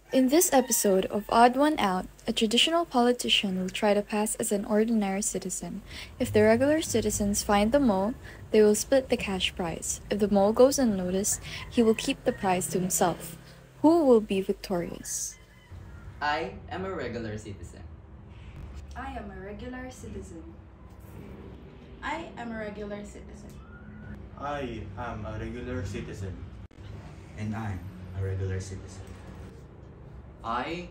In this episode of Odd One Out, a traditional politician will try to pass as an ordinary citizen. If the regular citizens find the mole, they will split the cash prize. If the mole goes unnoticed, he will keep the prize to himself. Who will be victorious? I am a regular citizen. I am a regular citizen. I am a regular citizen. I am a regular citizen. And I'm a regular citizen. I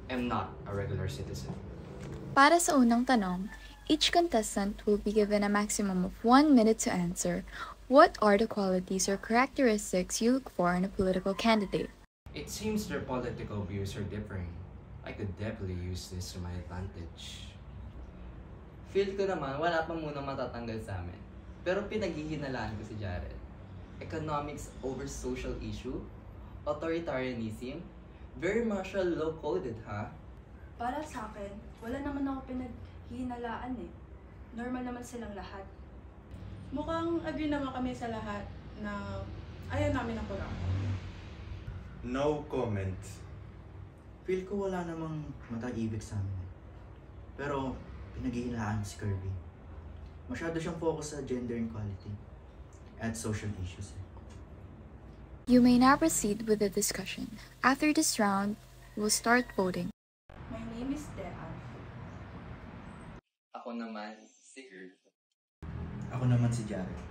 am not a regular citizen. Para sa unang tanong, each contestant will be given a maximum of 1 minute to answer. What are the qualities or characteristics you look for in a political candidate? It seems their political views are differing. I could definitely use this to my advantage. Feel ko naman wala pa munang matatanggal sa amin. Pero pinaghihinalaan ko si Jared. Economics over social issue, authoritarianism, very martial law coded ha? Para sa akin, wala naman ako pinaghihinalaan eh. Normal naman silang lahat. Mukhang agree naman kami sa lahat na ayaw namin ang kurang. No comment. Feel ko wala namang matag-ibig sa amin. Pero pinag-iinlaan si Kirby. Masyado siyang focus sa gender equality at social issues. You may now proceed with the discussion. After this round, we'll start voting. My name is Dean. Ako naman, si Earth. Ako naman si Jared.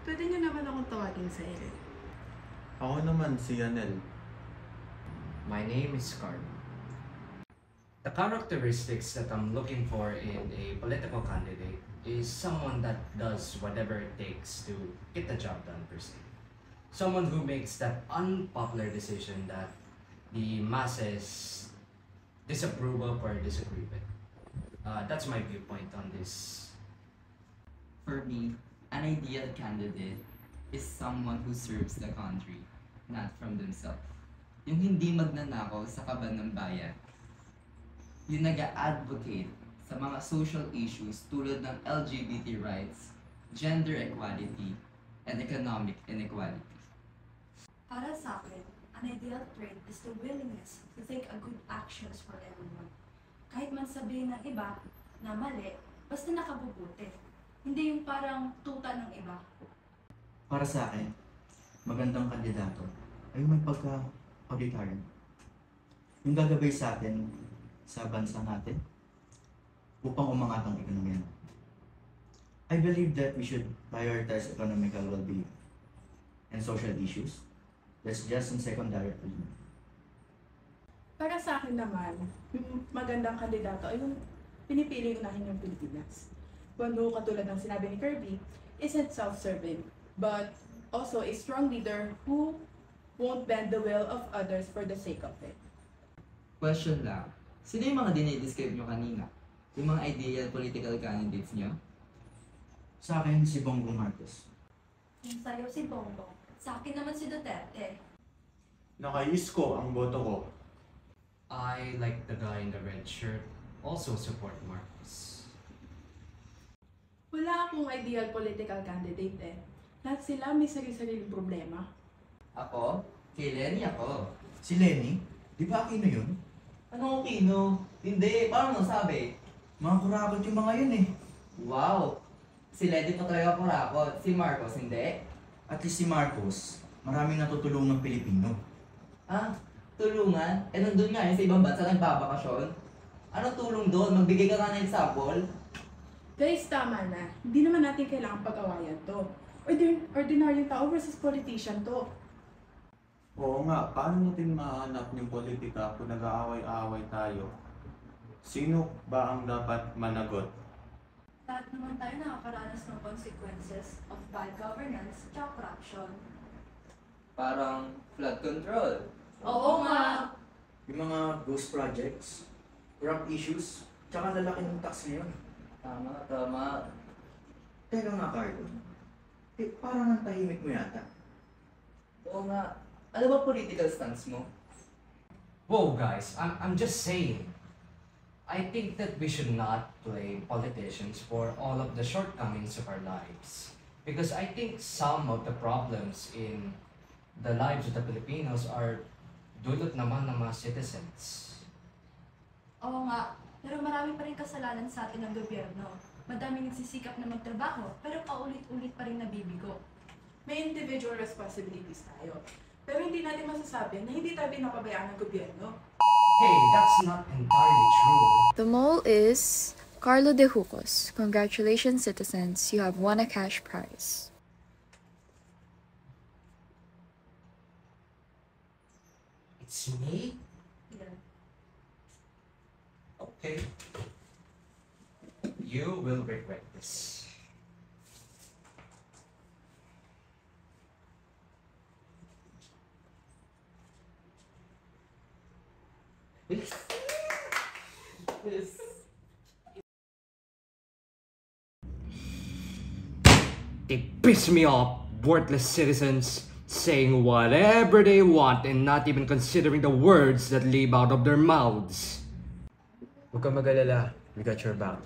Pwede niyo naman akong tawagin sa Ellen. Ako naman si Yanel. My name is Carl. The characteristics that I'm looking for in a political candidate is someone that does whatever it takes to get the job done per se. Someone who makes that unpopular decision that the masses disapprove of or disagree with. That's my viewpoint on this. For me, an ideal candidate is someone who serves the country, not from themselves. Yung hindi magnanakaw sa kaban ng bayan. Yung nag-advocate sa mga social issues tulad ng LGBT rights, gender equality, and economic inequality. Para sa akin, an ideal trait is the willingness to take a good actions for everyone. Kahit man sabihin ng iba na mali, basta nakabubuti. Hindi yung parang tuta ng iba. Para sa akin, magandang kandidato ay may pagka-auditarian. Yung gagabay sa atin sa bansa natin upang umangat ang ekonomiya. I believe that we should prioritize economical well-being and social issues. That's just in secondary opinion. Para sa akin naman, yung magandang kandidato ay yung pinipili unahin yung Pilipinas. Kundo katulad ng sinabi ni Kirby, isn't self-serving, but also a strong leader who won't bend the will of others for the sake of it. Question lang, sino yung mga dinidescribe nyo kanina? Yung mga ideal political candidates nyo? Sa akin, si Bongbong Marcos. Yung sa'yo si Bongbong. Sa akin naman si Duterte. Naka-isko ang boto ko. I, like the guy in the red shirt, also support Marcos. Wala akong ideal political candidate eh. Lahat sila may sarili-sariling problema. Ako? Kay Lenny ako. Si Lenny? Di ba Aquino yun? Anong Aquino? Hindi, paano nasabi? Mga kurakot yung mga yun eh. Wow! Si Lenny pa talaga kurakot. Si Marcos, hindi? At least si Marcos, maraming natutulong ng Pilipino. Ah, tulungan? Eh nandun nga yun sa ibang bansa nagbabakasyon. Anong tulong doon? Magbigay ka nga ng example? Guys, tama na. Hindi naman natin kailangan pag-awayan to. Ordinaryong tao versus politician to. Oo nga, paano natin mahanap yung politika kung nag-aaway-aaway tayo? Sino ba ang dapat managot? Lahat naman tayo nakakaranas ng consequences of bad governance at corruption. Parang flood control. Oo nga! Yung mga ghost projects, corrupt issues, tsaka lalaki ng tax ngayon. Tama, tama. Teka nga, Carlo. Parang ang tahimik mo yata. Oo nga. Ano ba political stance mo? Whoa, guys, I'm just saying. I think that we should not play politicians for all of the shortcomings of our lives. Because I think some of the problems in the lives of the Filipinos are dulot naman ng mga citizens. Oo nga, pero marami pa rin kasalanan sa atin ng gobyerno. Madaming nagsisikap na magtrabaho, pero paulit-ulit pa rin nabibigo. May individual responsibilities tayo. Pero hindi natin masasabi na hindi tayo pinapabayaan ng gobyerno. Hey, that's not entirely true. The mole is Carlo de Jucos. Congratulations, citizens. You have won a cash prize. It's me? Yeah. Okay. You will regret this. They piss me off, worthless citizens, saying whatever they want and not even considering the words that leap out of their mouths. Huwag kang mag-alala. We got your back.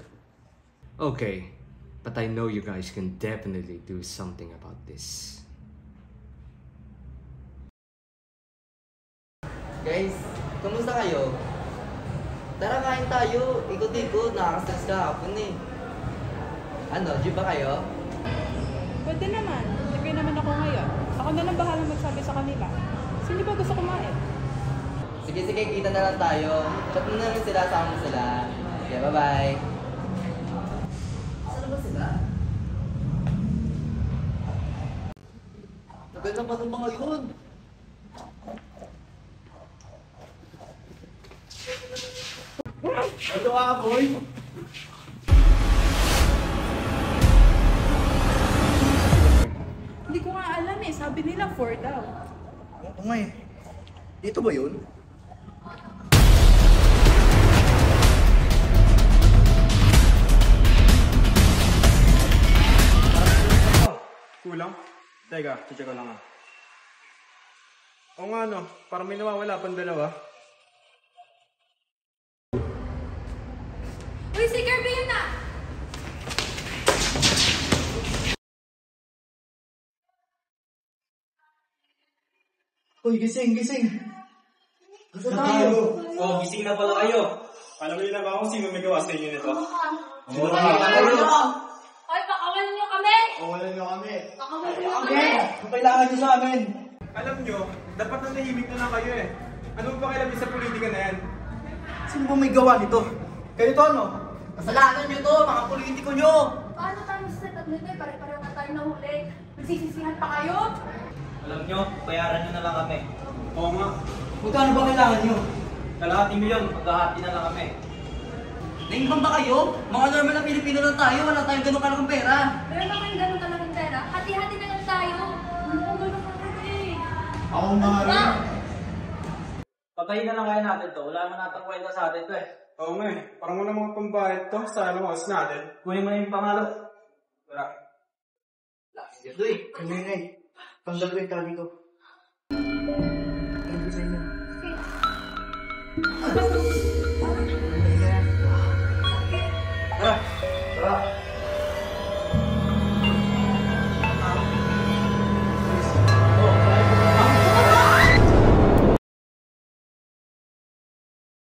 Okay, but I know you guys can definitely do something about this. Guys, kamusta kayo? Tara kain tayo. Ikot-ikot. Nakaka-stress kahapon eh. Ano, G ba kayo? Pwede naman. Libre naman ako ngayon. Ako na lang bahala magsabi sa kanila. Sino ba gusto kumain? Sige, kita na lang tayo. Chat mo na rin sila, sama mo sila. Okay, bye-bye. Saan ba sila? Tagal na pa ng mga yun. Ito ka, boy! Hindi ko nga alam eh. Sabi nila 4 daw. Oo nga eh. Dito ba yun? Kulang? Teka, check ko lang ah. Oo nga no, parang may nawawala pang dalawa. Uy, si Kirby yun na! Uy, gising! Gusto tayo? Oh, gising na pala kayo. Alam niyo na ba kung sino may gawa sa inyo nito? Ay, pakawalan niyo kami! Kawalan nyo kami. Pakawalan niyo kami! Ang kailangan nyo sa amin! Alam niyo, dapat nanahimik na lang kayo eh. Ano ba kailan sa politika na yan? Sino ba may gawa nito? Kayo to ano? Kasalanan nyo to, mga politiko nyo! Paano tayo set up nito eh? Pare-pareho na tayo nahuli. Magsisisihan pa kayo? Alam nyo, bayaran nyo na lang kami. Oo nga. Magkano ba kailangan nyo? Kalahati milyon, maghahati na lang kami. Naimbang ba kayo? Mga normal na Pilipino lang tayo. Wala tayong ganun kalagang pera. Meron naman yung ganun talagang pera. Hati-hati na lang tayo. Ano ang ganun talaga eh? Ako nga rin. Patayin na lang kaya natin to. Wala naman natang kwenta sa atin to eh. Oo nga eh. Parang wala mga pambayad to sa house natin. Kunin mo na yung pangalo. Wala. Ito eh. Kanina eh. Tanggal ko yung tali ko. Thank you sa inyo. Okay.